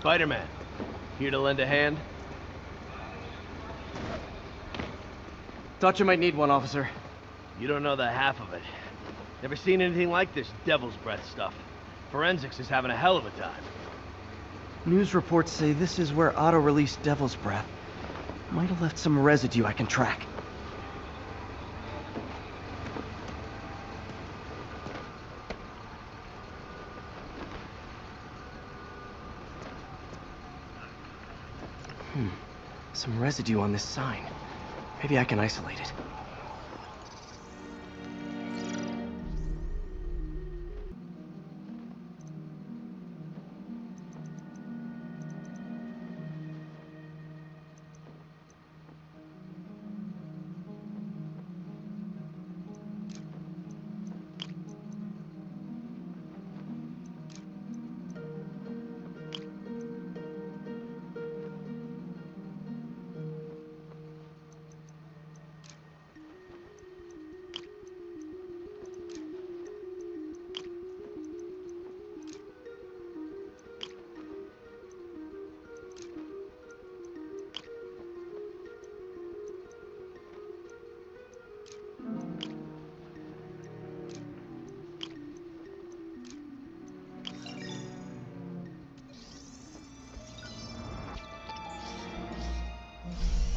Spider-Man. Here to lend a hand? Thought you might need one, officer. You don't know the half of it. Never seen anything like this devil's breath stuff. Forensics is having a hell of a time. News reports say this is where Otto released Devil's Breath. Might have left some residue I can track. Some residue on this sign. Maybe I can isolate it.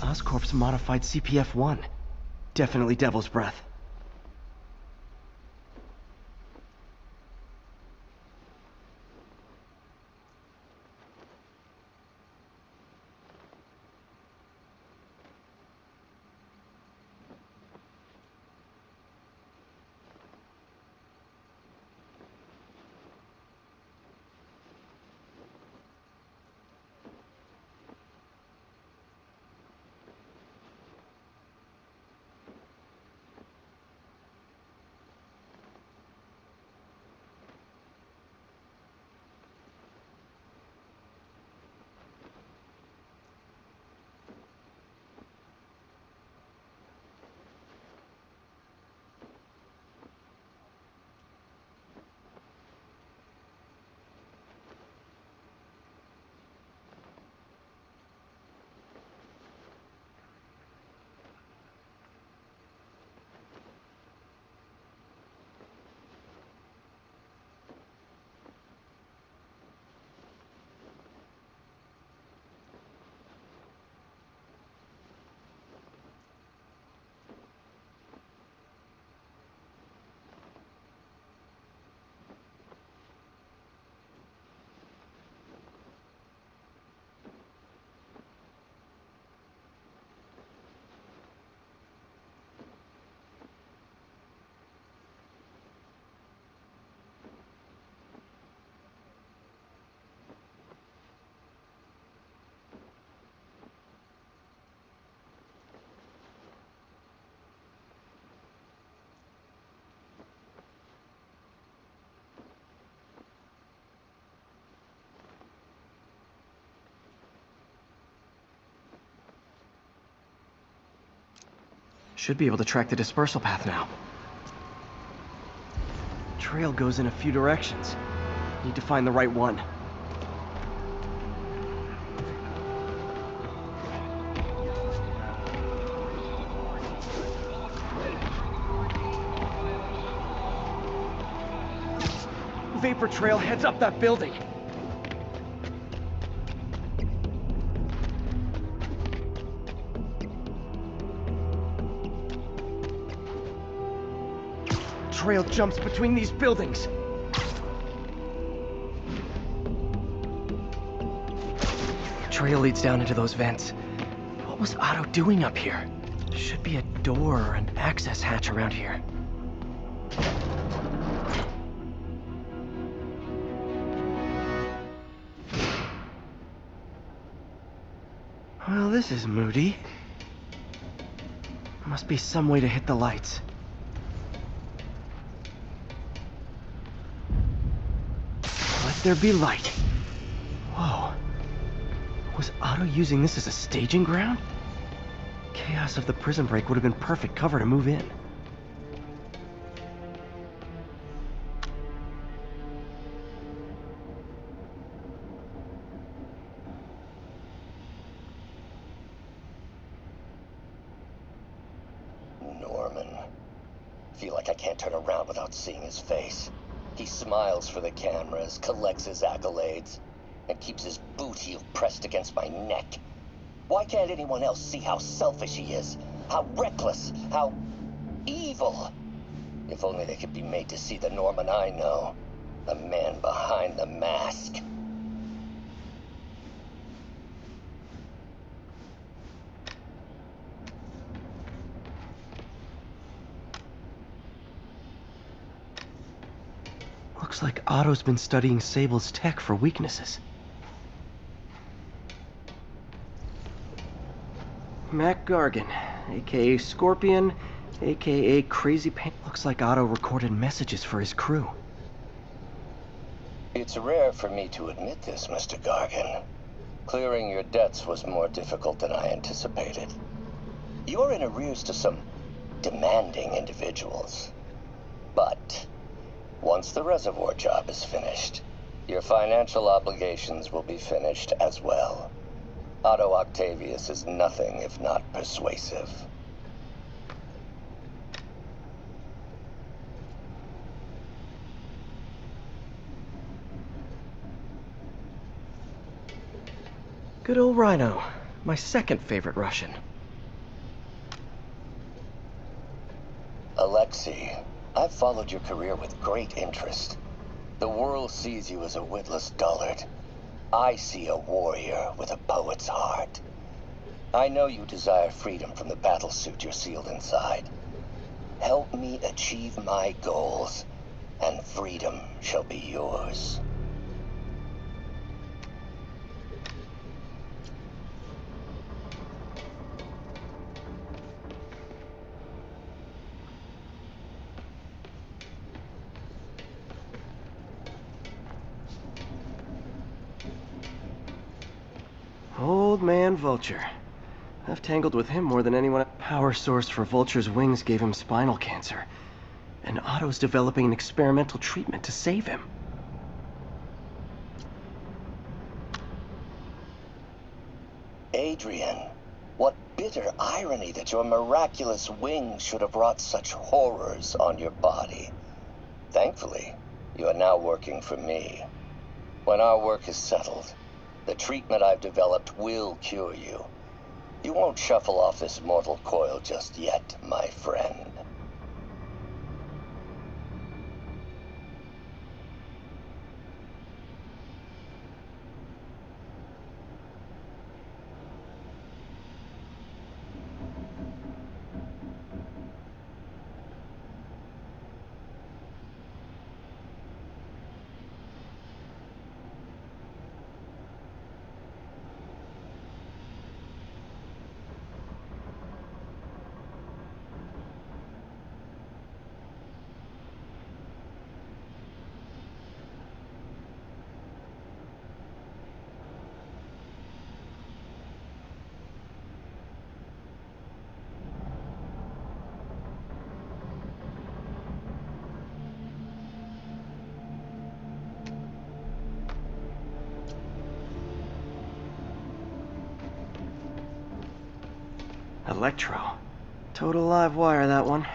Oscorp's modified CPF-1. Definitely Devil's Breath. Should be able to track the dispersal path now. Trail goes in a few directions. Need to find the right one. Vapor trail heads up that building. Trail jumps between these buildings. Trail leads down into those vents. What was Otto doing up here? Should be a door or an access hatch around here. Well, this is moody. Must be some way to hit the lights. Let there be light. Whoa. Was Otto using this as a staging ground? Chaos of the prison break would have been perfect cover to move in. feel like I can't turn around without seeing his face. He smiles for the cameras, collects his accolades, and keeps his boot heel pressed against my neck. Why can't anyone else see how selfish he is? How reckless? How evil? If only they could be made to see the Norman I know. The man behind the mask. Looks like Otto's been studying Sable's tech for weaknesses. Mac Gargan, aka Scorpion, aka Crazy Pain. Looks like Otto recorded messages for his crew. It's rare for me to admit this, Mr. Gargan. Clearing your debts was more difficult than I anticipated. You're in arrears to some demanding individuals. But once the reservoir job is finished, your financial obligations will be finished as well. Otto Octavius is nothing if not persuasive. Good old Rhino, my second favorite Russian. Alexei, I've followed your career with great interest. The world sees you as a witless dullard. I see a warrior with a poet's heart. I know you desire freedom from the battlesuit you're sealed inside. Help me achieve my goals, and freedom shall be yours. Old man Vulture. I've tangled with him more than anyone. Power source for Vulture's wings gave him spinal cancer. And Otto's developing an experimental treatment to save him. Adrian, what bitter irony that your miraculous wings should have wrought such horrors on your body. Thankfully, you are now working for me. When our work is settled, the treatment I've developed will cure you. You won't shuffle off this mortal coil just yet, my friend. Electro. Total live wire, that one.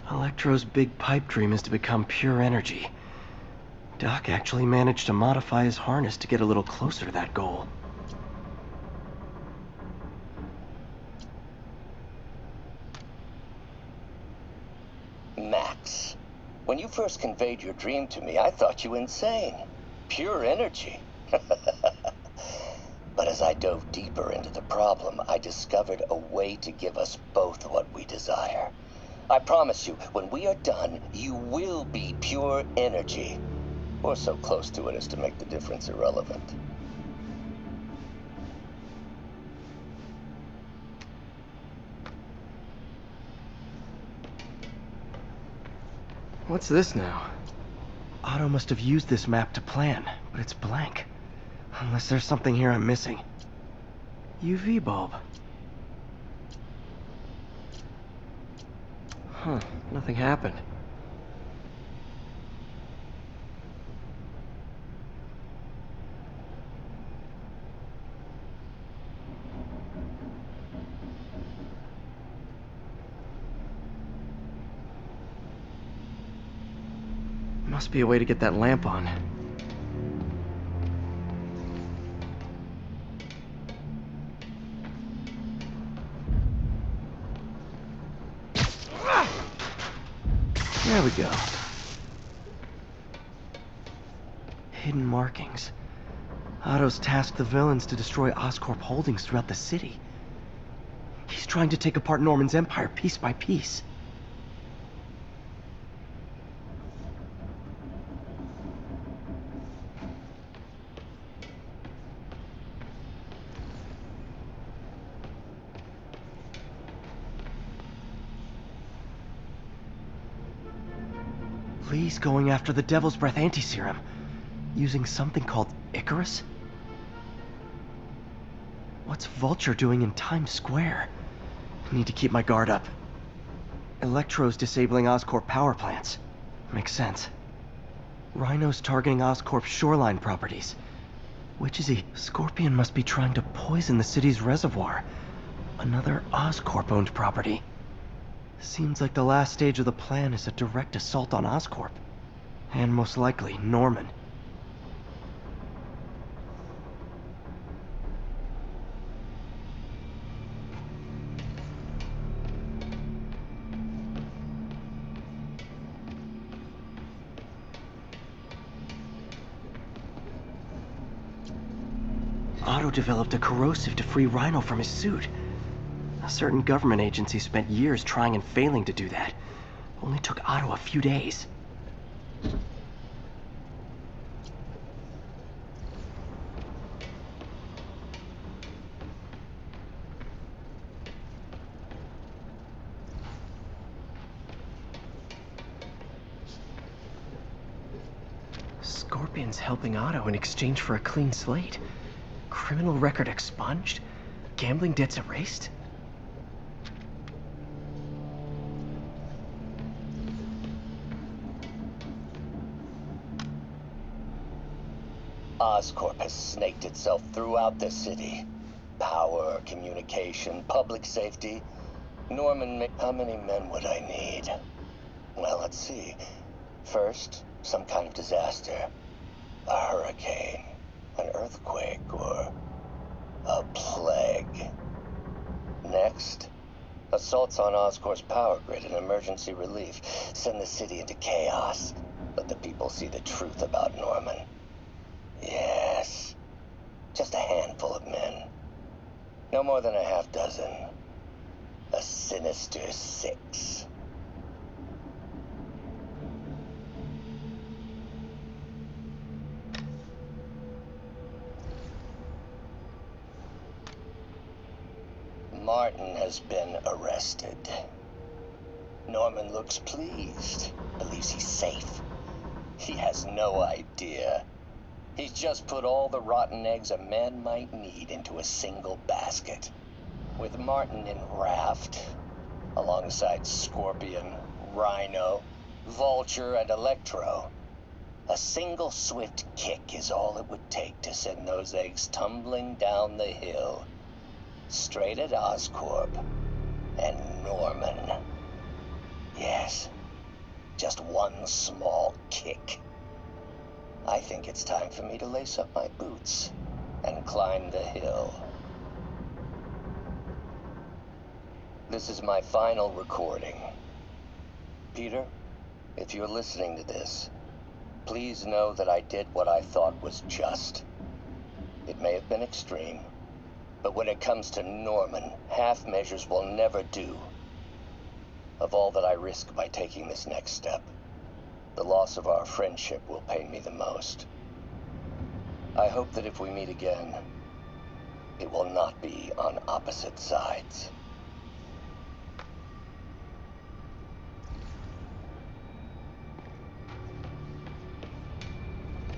Electro's big pipe dream is to become pure energy. Doc actually managed to modify his harness to get a little closer to that goal. Max, when you first conveyed your dream to me, I thought you insane. Pure energy. But as I dove deeper into the problem, I discovered a way to give us both what we desire. I promise you, when we are done, you will be pure energy. Or so close to it as to make the difference irrelevant. What's this now? Otto must have used this map to plan, but it's blank. Unless there's something here I'm missing. UV bulb. Huh, nothing happened. Must be a way to get that lamp on. There we go. Hidden markings. Otto's tasked the villains to destroy Oscorp holdings throughout the city. He's trying to take apart Norman's empire piece by piece. Lee's going after the Devil's Breath anti-serum, using something called Icarus? What's Vulture doing in Times Square? I need to keep my guard up. Electro's disabling Oscorp power plants. Makes sense. Rhino's targeting Oscorp's shoreline properties. Which is he? Scorpion must be trying to poison the city's reservoir. Another Oscorp-owned property. Seems like the last stage of the plan is a direct assault on Oscorp. And most likely, Norman. Otto developed a corrosive to free Rhino from his suit. A certain government agency spent years trying and failing to do that. Only took Otto a few days. Scorpion's helping Otto in exchange for a clean slate. Criminal record expunged? Gambling debts erased? Oscorp has snaked itself throughout the city. Power, communication, public safety. Norman, how many men would I need? Well, let's see. First, some kind of disaster. A hurricane, an earthquake, or a plague. Next, assaults on Oscorp's power grid and emergency relief. Send the city into chaos. Let the people see the truth about Norman. Yes, just a handful of men. No more than a half dozen. A sinister 6. Martin has been arrested. Norman looks pleased, believes he's safe. He has no idea. He's just put all the rotten eggs a man might need into a single basket. With Martin in raft, alongside Scorpion, Rhino, Vulture, and Electro, a single swift kick is all it would take to send those eggs tumbling down the hill, straight at Oscorp and Norman. Yes, just one small kick. I think it's time for me to lace up my boots and climb the hill. This is my final recording. Peter, if you're listening to this, please know that I did what I thought was just. It may have been extreme, but when it comes to Norman, half measures will never do. Of all that I risk by taking this next step, the loss of our friendship will pain me the most. I hope that if we meet again, it will not be on opposite sides.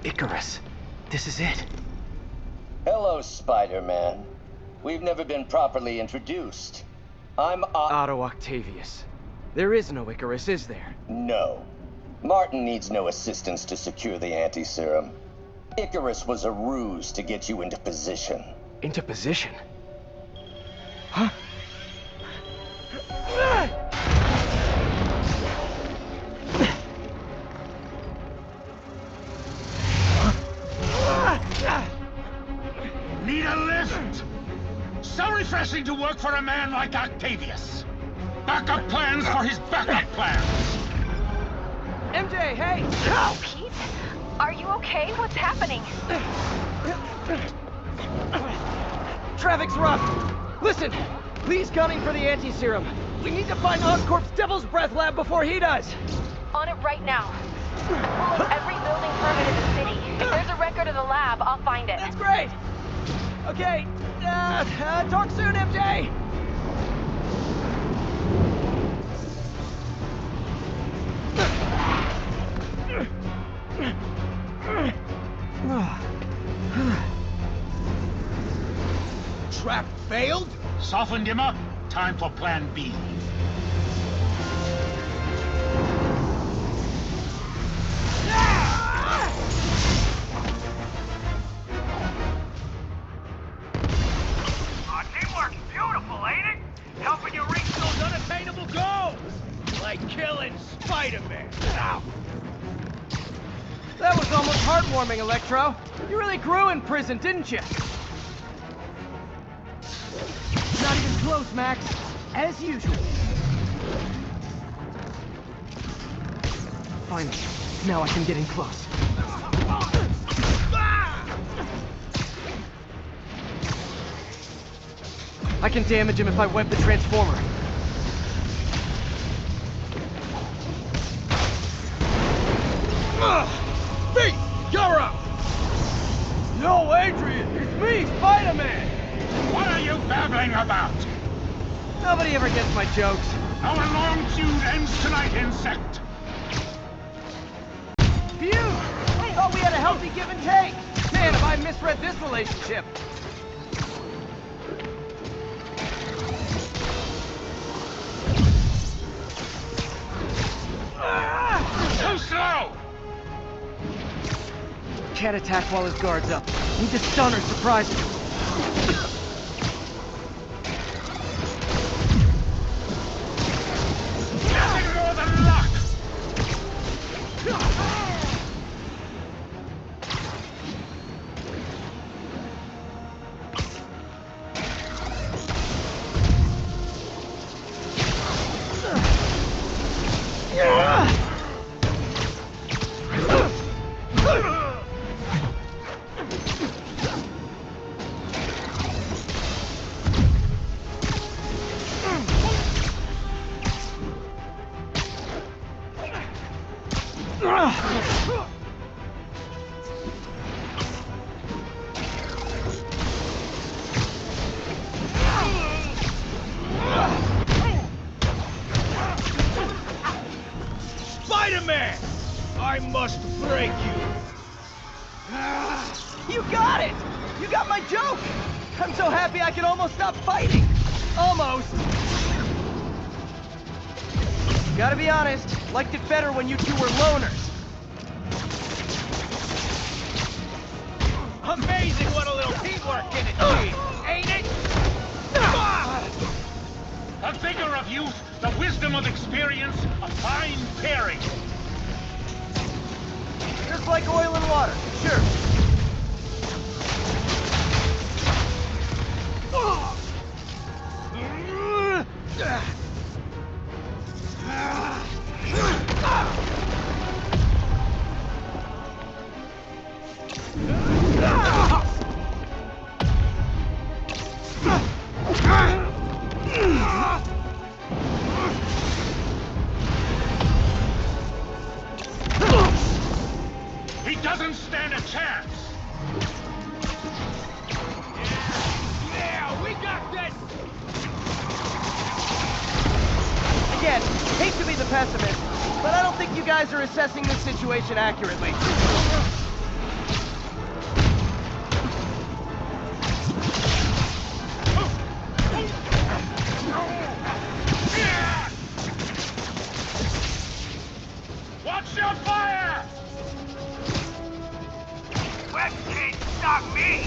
Icarus, this is it. Hello, Spider-Man. We've never been properly introduced. I'm Otto Octavius. There is no Icarus, is there? No. Martin needs no assistance to secure the anti-serum. Icarus was a ruse to get you into position. Into position? Huh? refreshing to work for a man like Octavius. Backup plans for his backup plans. MJ, hey! Pete? Are you okay? What's happening? Traffic's rough. Listen, Lee's gunning for the anti-serum. We need to find Oscorp's Devil's Breath lab before he does. On it right now. Pull up every building permit in the city. If there's a record of the lab, I'll find it. That's great. Okay, talk soon, MJ. Trap failed? Softened him up. Time for plan B. Teamwork's beautiful, ain't it? Helping you reach those unattainable goals! Like killing Spider-Man. Ow! That was almost heartwarming, Electro. You really grew in prison, didn't you? Not even close, Max. As usual. Finally. Now I can get in close. I can damage him if I web the transformer. Pete, you're up! No, Adrian! It's me, Spider-Man! What are you babbling about? Nobody ever gets my jokes. Our long feud ends tonight, insect. Phew! Thought we had a healthy give and take. Man, have I misread this relationship. Too slow! Can't attack while his guard's up. Need to stun or surprise him. Nothing more than luck! Spider-Man! I must break you! You got it! You got my joke! I'm so happy I can almost stop fighting! Almost! Gotta be honest, liked it better when you two were loners. Amazing what a little teamwork can achieve, ain't it? The vigor of youth, the wisdom of experience, a fine pairing. Just like oil and water, sure. He doesn't stand a chance. Yeah, we got this! Again, hate to be the pessimist, but I don't think you guys are assessing this situation accurately. Watch your fire! Web can't stop me!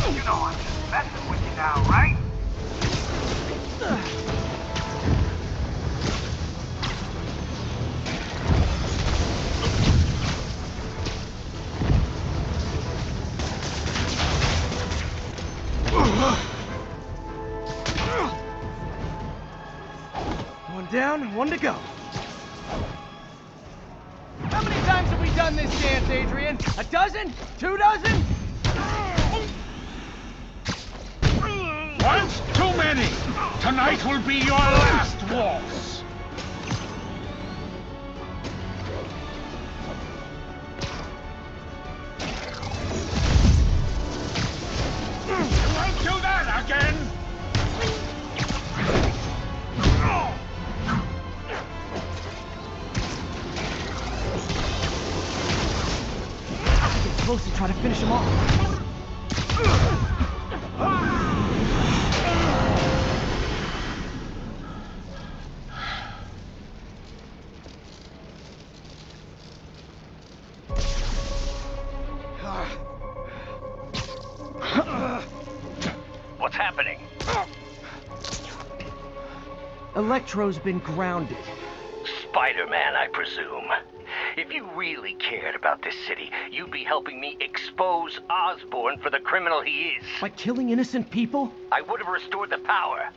You know I'm just messing with you now, right? down, one to go. How many times have we done this dance, Adrian? A dozen? 2 dozen? Once too many! Tonight will be your last waltz! Won't do that again! Get close and try to finish him off. What's happening? Electro's been grounded. Spider-Man, I presume. If you really cared about this city, you'd be helping me expose Osborn for the criminal he is. By killing innocent people? I would have restored the power.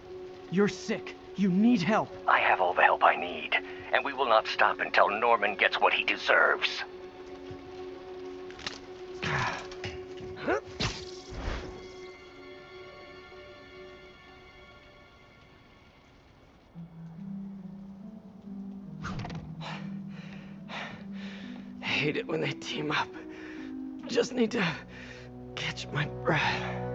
You're sick. You need help. I have all the help I need, and we will not stop until Norman gets what he deserves. I hate it when they team up. Just need to catch my breath.